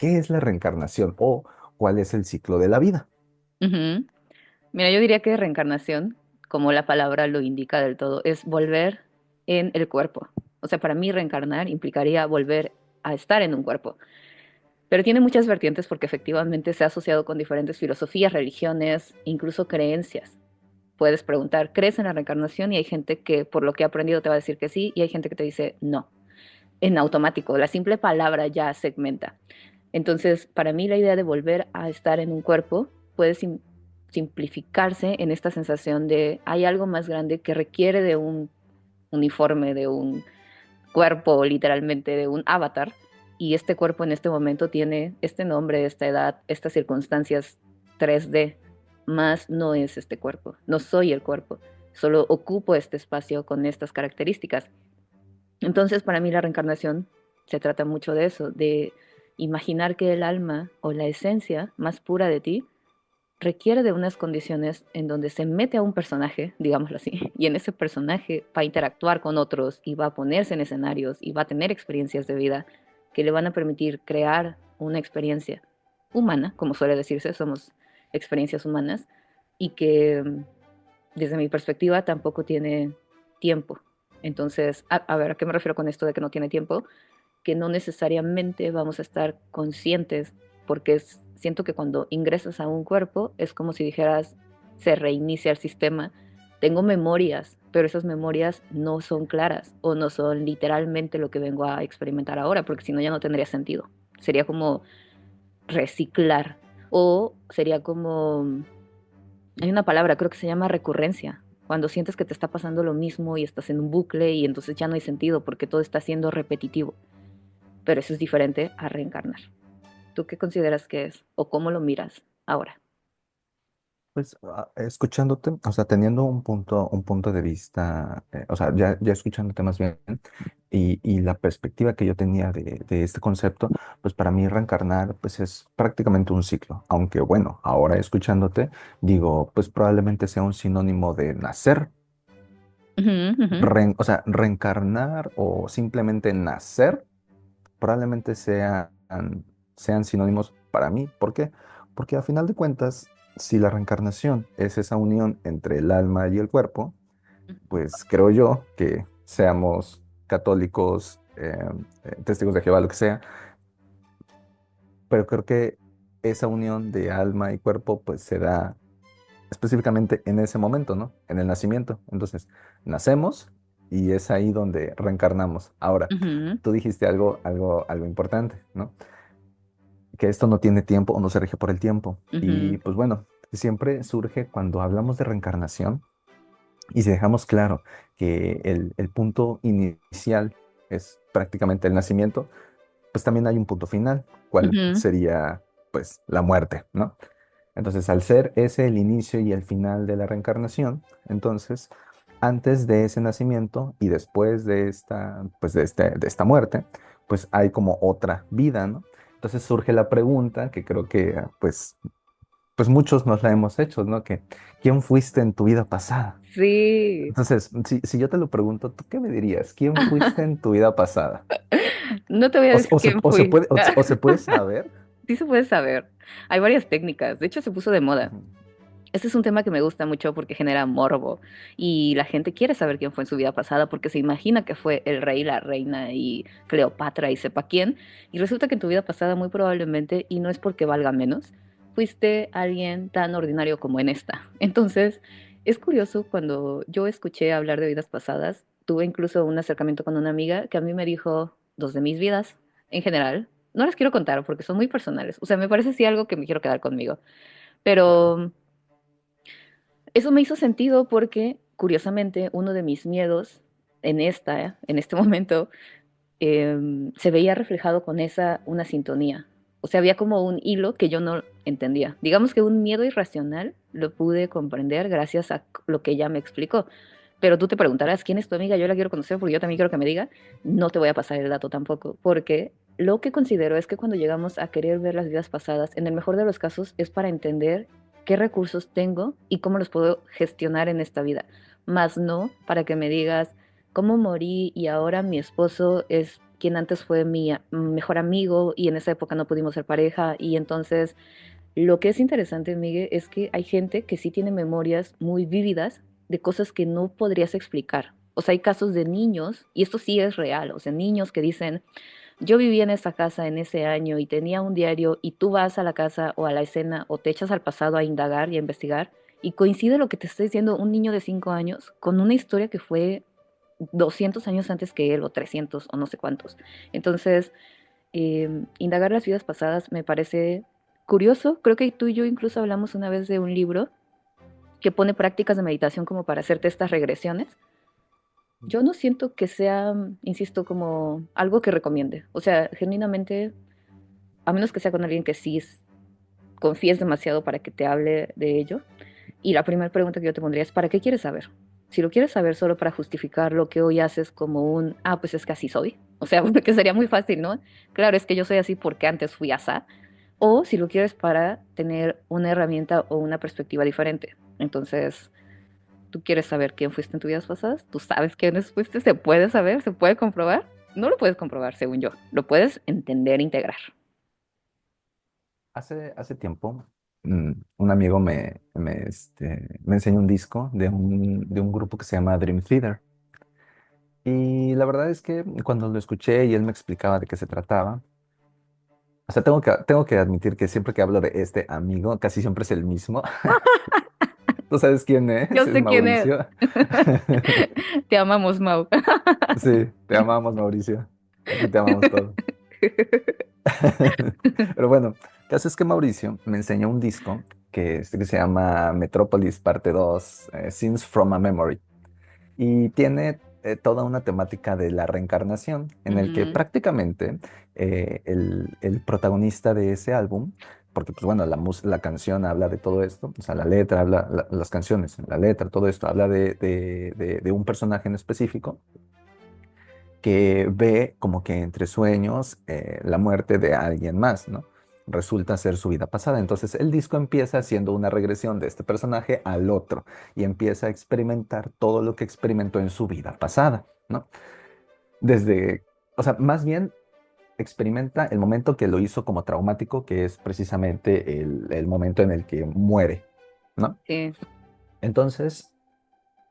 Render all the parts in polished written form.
¿qué es la reencarnación o cuál es el ciclo de la vida? Ujú. Mira, yo diría que reencarnación, como la palabra lo indica del todo, es volver en el cuerpo. O sea, para mí reencarnar implicaría volver a estar en un cuerpo. Pero tiene muchas vertientes porque efectivamente se ha asociado con diferentes filosofías, religiones, incluso creencias. Puedes preguntar, ¿crees en la reencarnación? Y hay gente que por lo que ha aprendido te va a decir que sí, y hay gente que te dice no. En automático, la simple palabra ya segmenta. Entonces, para mí la idea de volver a estar en un cuerpo puede simplificarse en esta sensación de hay algo más grande que requiere de un uniforme, de un cuerpo, literalmente, de un avatar. Y este cuerpo en este momento tiene este nombre, esta edad, estas circunstancias 3D, más no es este cuerpo, no soy el cuerpo, solo ocupo este espacio con estas características. Entonces, para mí la reencarnación se trata mucho de eso, de imaginar que el alma o la esencia más pura de ti requiere de unas condiciones en donde se mete a un personaje, digámoslo así, y en ese personaje va a interactuar con otros y va a ponerse en escenarios y va a tener experiencias de vida que le van a permitir crear una experiencia humana, como suele decirse, somos experiencias humanas, y que desde mi perspectiva tampoco tiene tiempo. Entonces, a ver, ¿a qué me refiero con esto de que no tiene tiempo? Que no necesariamente vamos a estar conscientes, porque siento que cuando ingresas a un cuerpo es como si dijeras, se reinicia el sistema. Tengo memorias, pero esas memorias no son claras o no son literalmente lo que vengo a experimentar ahora, porque si no ya no tendría sentido. Sería como reciclar o sería como, hay una palabra, creo que se llama recurrencia. Cuando sientes que te está pasando lo mismo y estás en un bucle y entonces ya no hay sentido porque todo está siendo repetitivo. Pero eso es diferente a reencarnar. ¿Tú qué consideras que es o cómo lo miras ahora? Pues escuchándote, o sea, teniendo un punto de vista, o sea, ya escuchándote más bien, y la perspectiva que yo tenía de este concepto, pues para mí reencarnar, pues es prácticamente un ciclo. Aunque bueno, ahora escuchándote, digo, pues probablemente sea un sinónimo de nacer, Ujú, ujú, o sea, reencarnar o simplemente nacer, probablemente sean sinónimos para mí. ¿Por qué? Porque a final de cuentas, si la reencarnación es esa unión entre el alma y el cuerpo, pues creo yo que seamos católicos, testigos de Jehová, lo que sea, pero creo que esa unión de alma y cuerpo pues se da específicamente en ese momento, ¿no? En el nacimiento. Entonces, nacemos y es ahí donde reencarnamos. Ahora, ujú, tú dijiste algo importante, ¿no? Que esto no tiene tiempo o no se rige por el tiempo. ujú, Y pues bueno, siempre surge cuando hablamos de reencarnación y si dejamos claro que el punto inicial es prácticamente el nacimiento, pues también hay un punto final, cuál ujú. sería pues la muerte, ¿no? Entonces, al ser ese el inicio y el final de la reencarnación, entonces, antes de ese nacimiento y después de esta, pues de esta muerte, pues hay como otra vida, ¿no? Entonces surge la pregunta que creo que, pues muchos nos la hemos hecho, ¿no? Que, ¿quién fuiste en tu vida pasada? Sí, Entonces, si yo te lo pregunto, ¿tú qué me dirías? ¿Quién fuiste en tu vida pasada? no te voy a decir quién fui. O se puede saber. Sí se puede saber. Hay varias técnicas. De hecho, se puso de moda. Ujú. Este es un tema que me gusta mucho porque genera morbo y la gente quiere saber quién fue en su vida pasada porque se imagina que fue el rey, la reina y Cleopatra y sepa quién. Y resulta que en tu vida pasada muy probablemente, y no es porque valga menos, fuiste alguien tan ordinario como en esta. Entonces, es curioso cuando yo escuché hablar de vidas pasadas, tuve incluso un acercamiento con una amiga que a mí me dijo dos de mis vidas en general. No las quiero contar porque son muy personales. O sea, me parece sí algo que me quiero quedar conmigo. Claro. Pero eso me hizo sentido porque, curiosamente, uno de mis miedos en este momento, se veía reflejado con una sintonía. O sea, había como un hilo que yo no entendía. Digamos que un miedo irracional lo pude comprender gracias a lo que ella me explicó. Pero tú te preguntarás, ¿quién es tu amiga? Yo la quiero conocer porque yo también quiero que me diga. No te voy a pasar el dato tampoco, porque lo que considero es que cuando llegamos a querer ver las vidas pasadas, en el mejor de los casos es para entender qué recursos tengo y cómo los puedo gestionar en esta vida, más no para que me digas cómo morí y ahora mi esposo es quien antes fue mi mejor amigo y en esa época no pudimos ser pareja y entonces lo que es interesante, Miguel, es que hay gente que sí tiene memorias muy vívidas de cosas que no podrías explicar. O sea, hay casos de niños, y esto sí es real, o sea, niños que dicen, yo vivía en esa casa en ese año y tenía un diario y tú vas a la casa o a la escena o te echas al pasado a indagar y a investigar y coincide lo que te está diciendo un niño de 5 años con una historia que fue 200 años antes que él o 300 o no sé cuántos. Entonces, indagar las vidas pasadas me parece curioso. Creo que tú y yo incluso hablamos una vez de un libro que pone prácticas de meditación como para hacerte estas regresiones. Yo no siento que sea, insisto, como algo que recomiende. O sea, genuinamente, a menos que sea con alguien que sí confíes demasiado para que te hable de ello. Y la primera pregunta que yo te pondría es, ¿para qué quieres saber? Si lo quieres saber solo para justificar lo que hoy haces como un, pues es que así soy. O sea, porque sería muy fácil, ¿no? Claro, es que yo soy así porque antes fui así. O si lo quieres para tener una herramienta o una perspectiva diferente. Entonces, tú quieres saber quién fuiste en tus vidas pasadas, tú sabes quiénes fuiste, se puede saber, se puede comprobar. No lo puedes comprobar, según yo. Lo puedes entender e integrar. Hace tiempo, un amigo me enseñó un disco de un grupo que se llama Dream Theater. Y la verdad es que cuando lo escuché y él me explicaba de qué se trataba, o sea, tengo que admitir que siempre que hablo de este amigo, casi siempre es el mismo. ¿Tú sabes quién Yo es sé quién es. Mauricio. Te amamos, Mau. Sí, te amamos, Mauricio. Aquí te amamos todos. Pero bueno, el caso es que Mauricio me enseñó un disco que se llama Metropolis Parte 2, Scenes from a Memory. Y tiene toda una temática de la reencarnación, en el que Ujú, prácticamente el protagonista de ese álbum, porque pues bueno, la canción habla de todo esto, o sea, la letra habla, las canciones, la letra, todo esto habla de un personaje en específico que ve como que entre sueños la muerte de alguien más, ¿no? Resulta ser su vida pasada. Entonces el disco empieza haciendo una regresión de este personaje al otro y empieza a experimentar todo lo que experimentó en su vida pasada, ¿no? Desde, o sea, más bien experimenta el momento que lo hizo como traumático, que es precisamente el momento en el que muere, ¿no? sí. Entonces,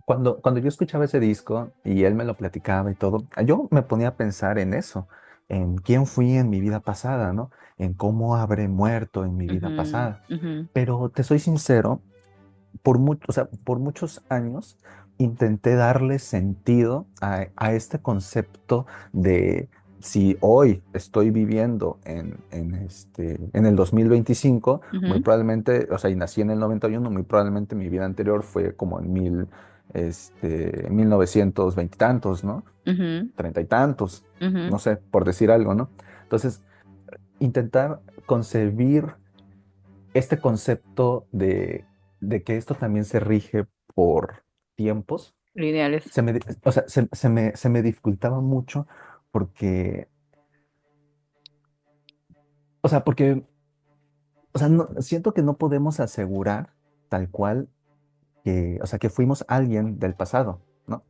cuando yo escuchaba ese disco y él me lo platicaba y todo, yo me ponía a pensar en eso, en quién fui en mi vida pasada, ¿no? En cómo habré muerto en mi vida Ujú, pasada. ujú, Pero te soy sincero, o sea, por muchos años intenté darle sentido a este concepto de si hoy estoy viviendo en el 2025, muy ujú, probablemente, o sea, y nací en el 91, muy probablemente mi vida anterior fue como en 1920 y tantos, ¿no? ujú, Treinta y tantos, ujú. no sé, por decir algo, ¿no? Entonces, intentar concebir este concepto de que esto también se rige por tiempos, Lineales. o sea, se me dificultaba mucho porque, o sea, porque, o sea, siento que no podemos asegurar tal cual que, o sea, que fuimos alguien del pasado, ¿no?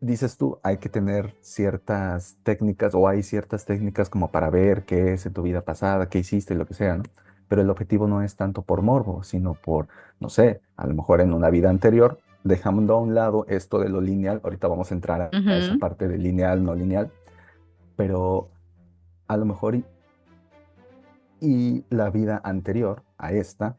Dices tú, hay que tener ciertas técnicas o hay ciertas técnicas como para ver qué es en tu vida pasada, qué hiciste, lo que sea, ¿no? Pero el objetivo no es tanto por morbo, sino por, no sé, a lo mejor en una vida anterior, dejando a un lado esto de lo lineal, ahorita vamos a entrar a esa Ujú, parte de lineal, no lineal, pero a lo mejor y la vida anterior a esta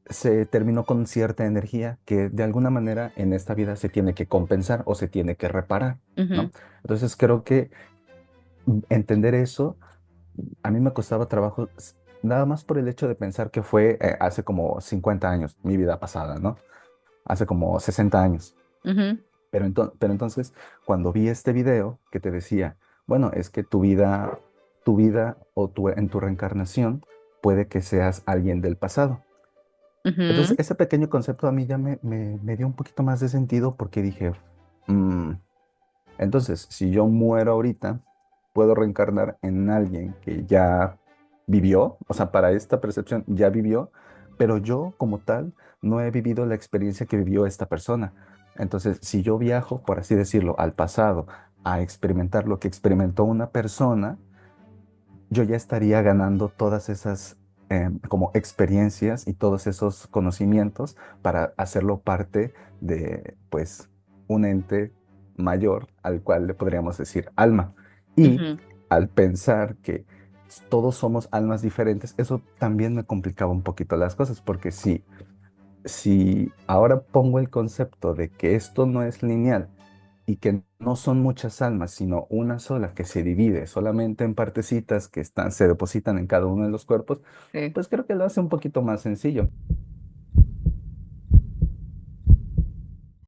se terminó con cierta energía que de alguna manera en esta vida se tiene que compensar o se tiene que reparar, ujú, ¿no? Entonces creo que entender eso, a mí me costaba trabajo, nada más por el hecho de pensar que fue hace como 50 años, mi vida pasada, ¿no? Hace como 60 años. ujú, Pero entonces, cuando vi este video que te decía, bueno, es que tu vida o en tu reencarnación puede que seas alguien del pasado. Entonces, ujú, ese pequeño concepto a mí ya me dio un poquito más de sentido porque dije, "Mm, entonces, si yo muero ahorita, puedo reencarnar en alguien que ya vivió, o sea, para esta percepción ya vivió, pero yo como tal no he vivido la experiencia que vivió esta persona. Entonces, si yo viajo, por así decirlo, al pasado a experimentar lo que experimentó una persona, yo ya estaría ganando todas esas como experiencias y todos esos conocimientos para hacerlo parte de, pues, un ente mayor al cual le podríamos decir alma. Y Ujú, al pensar que todos somos almas diferentes, eso también me complicaba un poquito las cosas, porque si ahora pongo el concepto de que esto no es lineal y que no son muchas almas, sino una sola que se divide solamente en partecitas que se depositan en cada uno de los cuerpos, sí. pues creo que lo hace un poquito más sencillo.